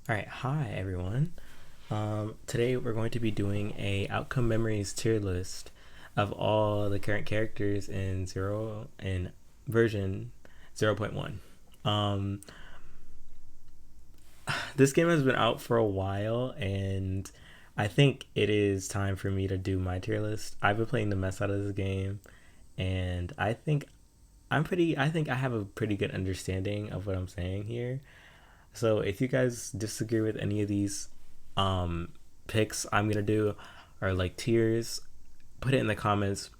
All right, hi everyone. Today we're going to be doing a outcome memories tier list of all the current characters in version 0.1. Um, this game has been out for a while, and I think it is time for me to do my tier list. I've been playing the mess out of this game, and I think I have a pretty good understanding of what I'm saying here. So if you guys disagree with any of these um picks I'm gonna do, or like tiers, put it in the comments.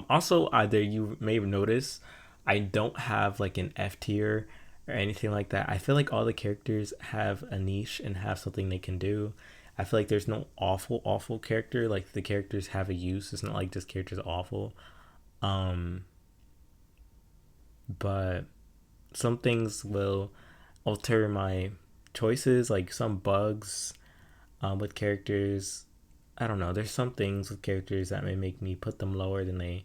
Also, either you may notice I don't have like an F tier or anything like that. I feel like all the characters have a niche and have something they can do. I feel like there's no awful character. Like the characters have a use. It's not like this character's awful. Um, but some things will alter my choices, like some bugs with characters. I don't know. There's some things with characters that may make me put them lower than they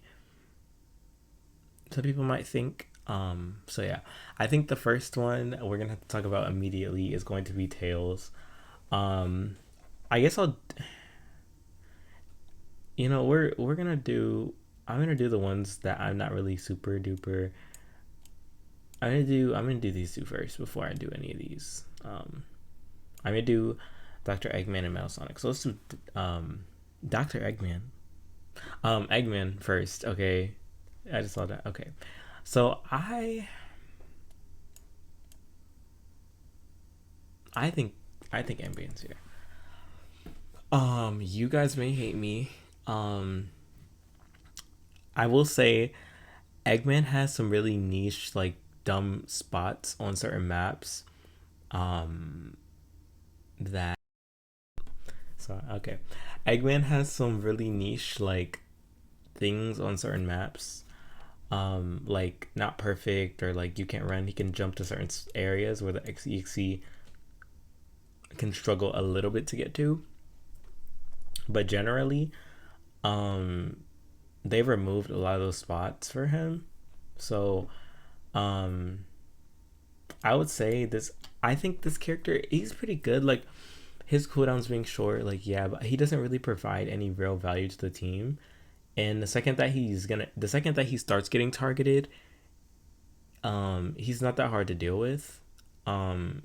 some people might think. So yeah, I think the first one we're gonna have to talk about immediately is going to be Tails. Um, I guess I'll. We're gonna do. I'm gonna do the ones that I'm not really super duper. I'm gonna do these two first before I do any of these. I'm gonna do Dr. Eggman and Metal Sonic. So let's do Dr. Eggman. Eggman first. Okay, I just saw that. Okay, so I think Eggman's here. You guys may hate me. Um, I will say Eggman has some really niche, like dumb spots on certain maps. Um, that so okay, Eggman has some really niche like things on certain maps. Like not perfect or like you can't run. He can jump to certain areas where the XEXE can struggle a little bit to get to. But generally, um, they've removed a lot of those spots for him. So, um, I would say this. I think this character he's pretty good. Like his cooldowns being short, like yeah, but he doesn't really provide any real value to the team. And the second that he starts getting targeted, he's not that hard to deal with,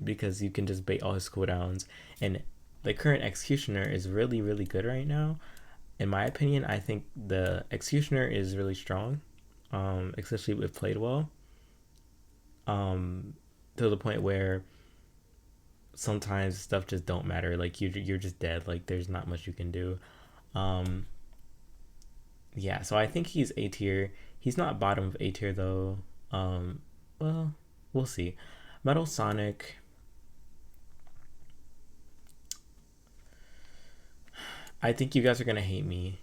because you can just bait all his cooldowns. And the current executioner is really good right now. In my opinion, I think the executioner is really strong, especially if played well. Um, to the point where sometimes stuff just don't matter. Like you're just dead. Like there's not much you can do. Um, yeah, so I think he's A tier. He's not bottom of A tier though. Well, we'll see. Metal Sonic. I think you guys are gonna hate me,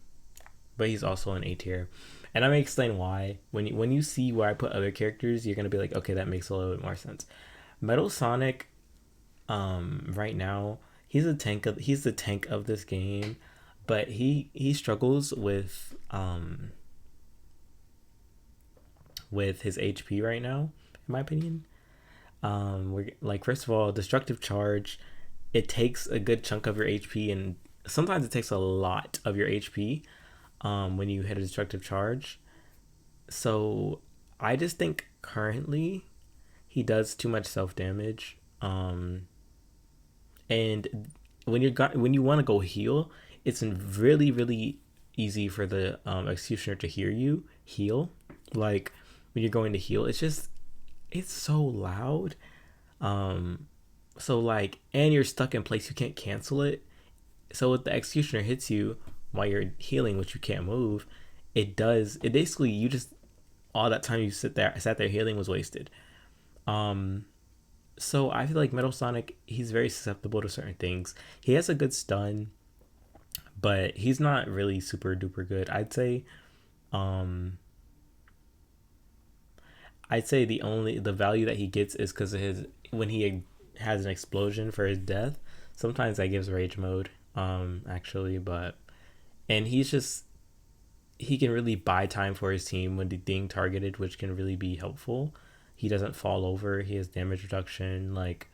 but he's also an A tier, and I may explain why. When you see where I put other characters, you're gonna be like, okay, that makes a little bit more sense. Metal Sonic, right now, he's the tank of this game, but he struggles with his HP right now, in my opinion. We're like first of all, destructive charge. It takes a good chunk of your HP, and sometimes it takes a lot of your HP when you hit a destructive charge. So I just think currently he does too much self damage. And when you want to go heal, it's really easy for the executioner to hear you heal. Like when you're going to heal, it's so loud. Um, so like, and you're stuck in place, you can't cancel it. So if the executioner hits you while you're healing, which you can't move, it basically you just all that time you sat there healing was wasted. Um, so I feel like Metal Sonic, he's very susceptible to certain things. He has a good stun, but he's not really super duper good. Um I'd say the value that he gets is because of his when he has an explosion for his death. Sometimes that gives rage mode, actually, but and he can really buy time for his team when being targeted, which can really be helpful. He doesn't fall over. He has damage reduction. Like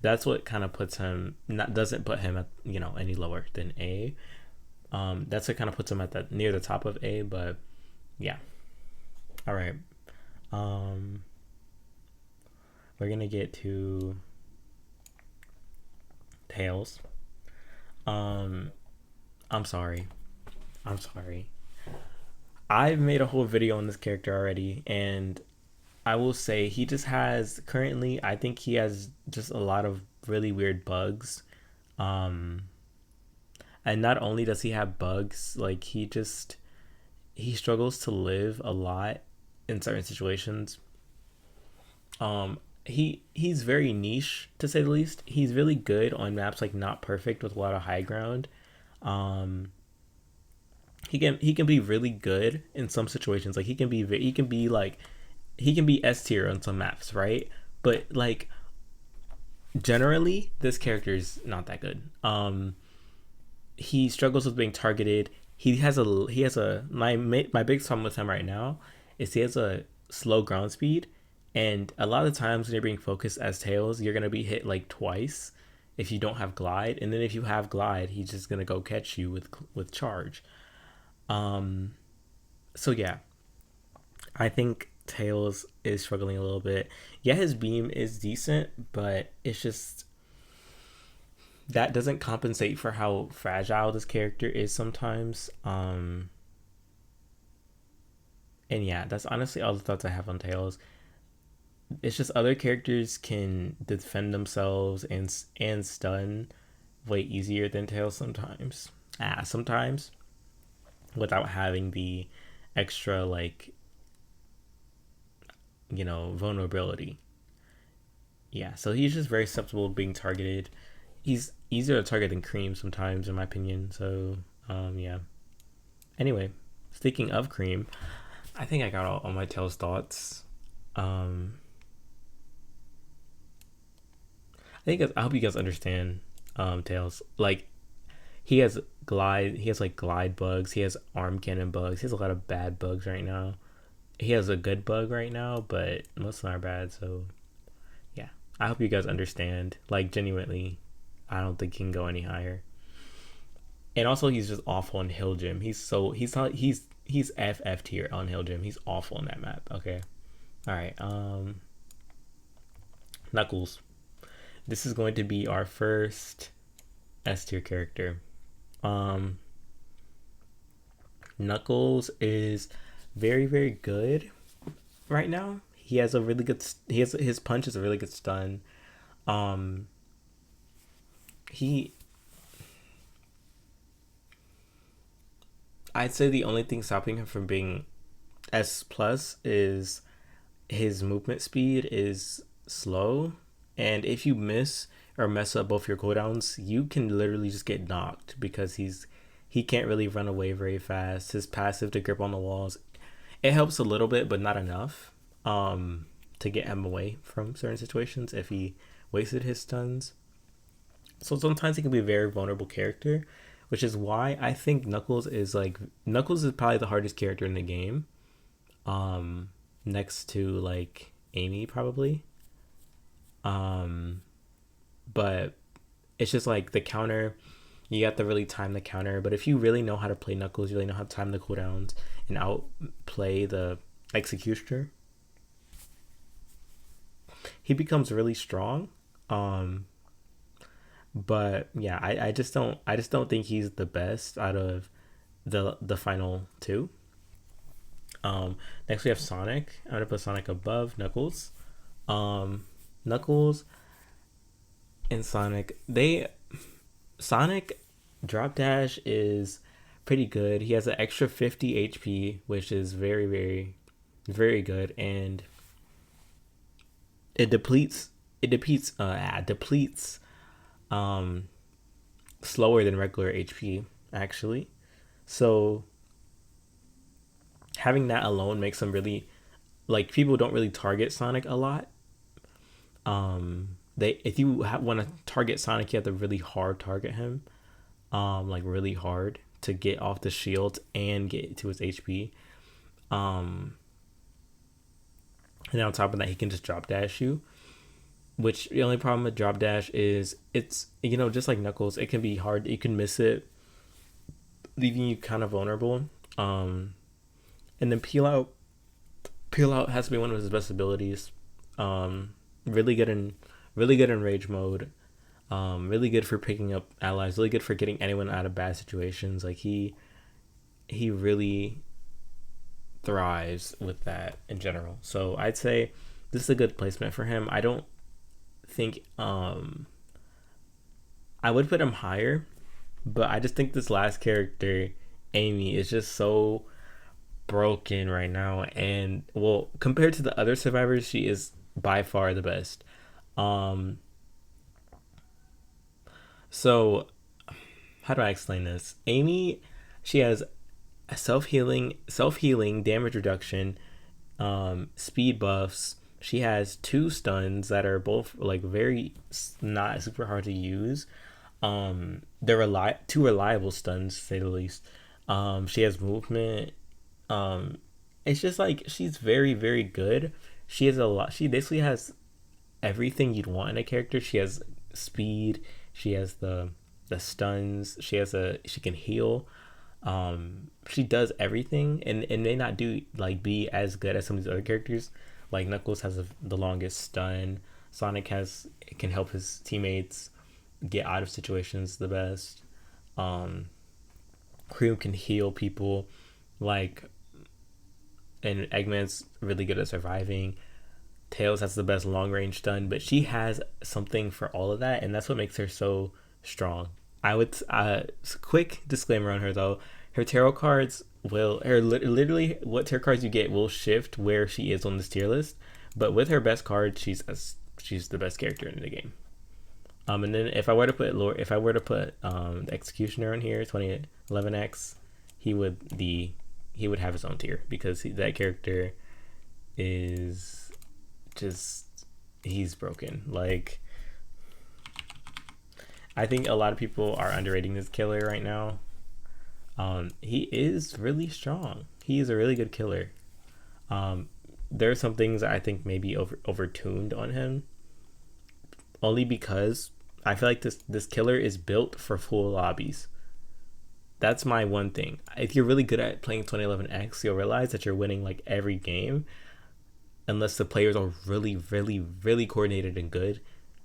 that's what kind of puts him not doesn't put him at any lower than A. That's what kind of puts him at the near the top of A, but yeah. All right. Um, we're gonna get to Tails. Um, I'm sorry. I'm sorry. I've made a whole video on this character already, and I will say he just has currently. I think he has just a lot of really weird bugs. Um, and not only does he have bugs, like he struggles to live a lot in certain situations. He's very niche to say the least. He's really good on maps like not perfect with a lot of high ground. Um, he can be really good in some situations. Like he can be S tier on some maps, right? But like generally, this character is not that good. He struggles with being targeted. He has a my big problem with him right now is he has a slow ground speed, and a lot of times when you're being focused as Tails, you're gonna be hit like twice if you don't have glide, and then if you have glide, he's just gonna go catch you with charge. Um, so yeah, I think Tails is struggling a little bit. Yeah, his beam is decent, but it's just that doesn't compensate for how fragile this character is sometimes. And yeah, that's honestly all the thoughts I have on Tails. It's just other characters can defend themselves and stun way easier than Tails sometimes. Sometimes without having the extra like vulnerability. Yeah, so he's just very susceptible to being targeted. He's easier to target than Cream sometimes, in my opinion. So yeah. Anyway, speaking of Cream, I think I got all my Tails thoughts. Um, I hope you guys understand Tails. Like he has like glide bugs, he has arm cannon bugs, he has a lot of bad bugs right now. He has a good bug right now, but most of them are bad, so yeah. I hope you guys understand. Like genuinely, I don't think he can go any higher. And also he's just awful in Hill Gym. He's FF tier on Hill Gym. He's awful in that map. Okay. Alright, Knuckles. This is going to be our first S tier character. Um Knuckles is very, very good right now. He has a really good his punch is a really good stun. Um he I'd say the only thing stopping him from being S plus is his movement speed is slow, and if you miss or mess up both your cooldowns, you can literally just get knocked because he can't really run away very fast. His passive to grip on the walls, it helps a little bit, but not enough to get him away from certain situations if he wasted his stuns. So sometimes he can be a very vulnerable character, which is why I think Knuckles is probably the hardest character in the game. Um, next to like Amy probably. Um, but it's just like the counter. You have to really time the counter. But if you really know how to play Knuckles, you really know how to time the cooldowns and outplay the executioner, he becomes really strong. Um, but yeah, I just don't think he's the best out of the final two. Next we have Sonic. I'm gonna put Sonic above Knuckles. Um, Knuckles and Sonic drop dash is pretty good. He has an extra 50 HP, which is very, very, very good, and it depletes um slower than regular HP actually. So having that alone makes him really like people don't really target Sonic a lot. They if you want to target Sonic, you have to really hard target him, like really hard to get off the shield and get to his HP. Um, and then on top of that, he can just drop dash you. Which the only problem with drop dash is it's, you know, just like Knuckles, it can be hard. You can miss it, leaving you kind of vulnerable. Um, and then peel out has to be one of his best abilities. Um, really good in really good in rage mode. Really good for picking up allies. Really good for getting anyone out of bad situations. Like he really thrives with that in general. So I'd say this is a good placement for him. I don't think I would put him higher, but I just think this last character, Amy, is just so broken right now. And well, compared to the other survivors, she is by far the best. Um, so how do I explain this? Amy, she has a self healing, damage reduction, speed buffs. She has two stuns that are both like very not super hard to use. They're two reliable stuns, to say the least. She has movement. Um, it's just like she's very very good. She has a lot. She basically has everything you'd want in a character. She has speed. She has the stuns. She can heal. She does everything, and may not do like be as good as some of these other characters. Like Knuckles has the longest stun. Sonic has can help his teammates get out of situations the best. Um, Cream can heal people, like, and Eggman's really good at surviving. Tails has the best long range stun, but she has something for all of that, and that's what makes her so strong. I would quick disclaimer on her though. Her tarot cards will her literally what tarot cards you get will shift where she is on this tier list, but with her best card, she's the best character in the game. And then if I were to put the Executioner in here, 2011X, he would he would have his own tier because that character is just he's broken. Like I think a lot of people are underrating this killer right now. He is really strong. He is a really good killer. Um, there are some things that I think maybe overtuned on him, only because I feel like this killer is built for full lobbies. That's my one thing. If you're really good at playing 2011X, you'll realize that you're winning like every game, unless the players are really, really, really coordinated and good.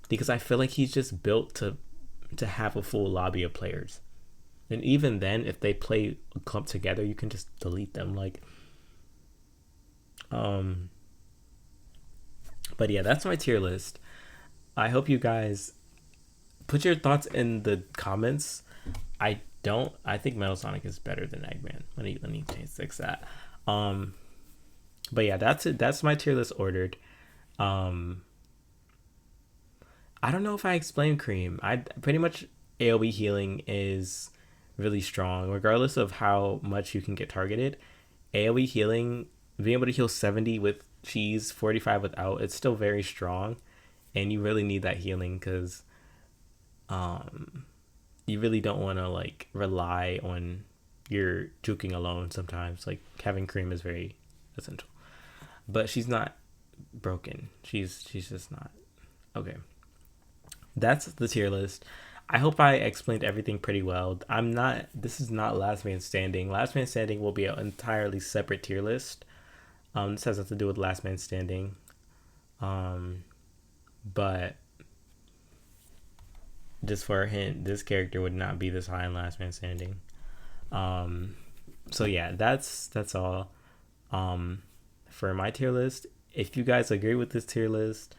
Because I feel like he's just built to have a full lobby of players. And even then, if they play clump together, you can just delete them. Like, but yeah, that's my tier list. I hope you guys put your thoughts in the comments. I think Metal Sonic is better than Eggman. Let me fix that. Um, but yeah, that's it. That's my tier list ordered. Um, I don't know if I explained Cream. I pretty much AoE healing is really strong, regardless of how much you can get targeted. AoE healing, being able to heal 70 with cheese, 45 without, it's still very strong, and you really need that healing because you really don't want to like rely on your juking alone. Sometimes like having Cream is very essential, but she's not broken. She's just not okay. That's the tier list. I hope I explained everything pretty well. I'm not. This is not Last Man Standing. Last Man Standing will be an entirely separate tier list. This has nothing to do with Last Man Standing. But just for a hint, this character would not be this high in Last Man Standing. So yeah, that's all. For my tier list. If you guys agree with this tier list,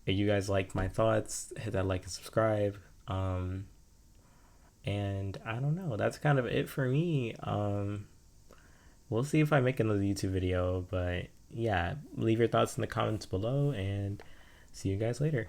if you guys like my thoughts, hit that like and subscribe. And I don't know, that's kind of it for me. We'll see if I make another YouTube video, but yeah, leave your thoughts in the comments below and see you guys later.